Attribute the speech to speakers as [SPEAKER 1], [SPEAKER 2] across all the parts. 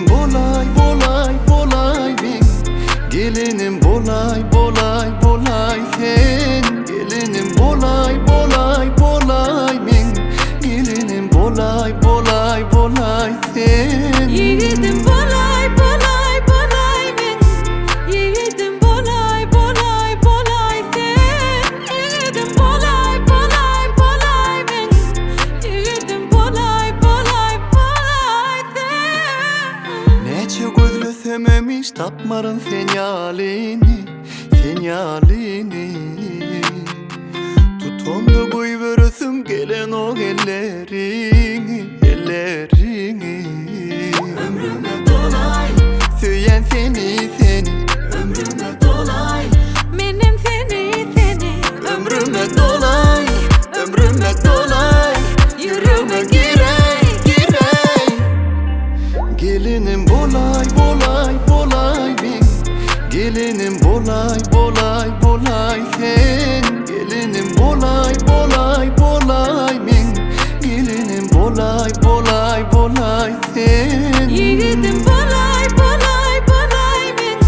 [SPEAKER 1] Gelinim bolay bolay bolay ben. Gelinim bolay bolay bolay sen. Gelinim bolay bolay bolay ben. Gelinim bolay bolay bolay sen.
[SPEAKER 2] Yiğidim bolay bolay bolay ben. Yiğidim bolay bolay bolay sen. Yiğidim bolay bolay bolay ben. Yiğidim bolay bolay bolay sen.
[SPEAKER 1] Neçe gözlüsememiş tapmarın senyalini, senyalini. Tutondu koy veresim gelen o ellerini, ellerini. Ömrüme dolay, söyleyen seni seni. Ömrüme dolay,
[SPEAKER 2] Menem seni seni.
[SPEAKER 1] ömrüme dolay, ömrüme dolay. Yüreğime girey, girey. Gelinim bolay bolay bolay ben. Gelinim bolay bolay bolay sen. Gelinim bolay bolay bolay ben. Gelinim bolay bolay bolay sen.
[SPEAKER 2] Yiğidim bolay bolay bolay ben.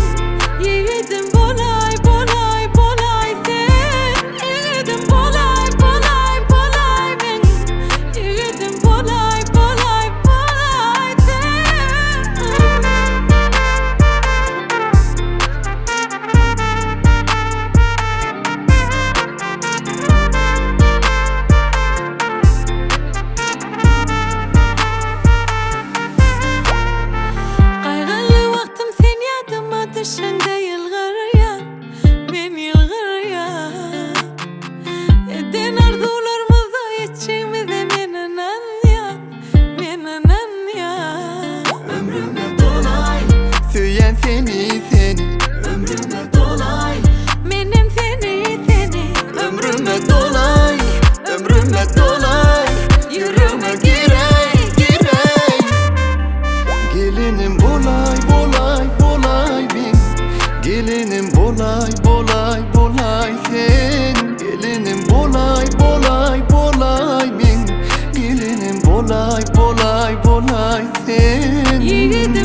[SPEAKER 2] Yiğidim bolay bolay bolay sen. Yiğidim bolay bolay bolay ben. Yiğidim bolay bolay bolay sen. Kaygılı vaktim sen yadıma düşünde yılgırıyan. Ben yılgırıyan. Eden arzularımızı içimize menen yan. Menen yan.
[SPEAKER 1] Ömrüme dolay, söyleyen seni seni. Ömrüme dolay,
[SPEAKER 2] Menem seni seni.
[SPEAKER 1] ömrüme dolay, ömrüme dolay. Yüreğime girey, girey. Gelinim bolay bolay bolay ben. Gelinim bolay bolay bolay sen. Gelinim bolay bolay bolay ben. Gelinim bolay bolay bolay sen.
[SPEAKER 2] Yiğidim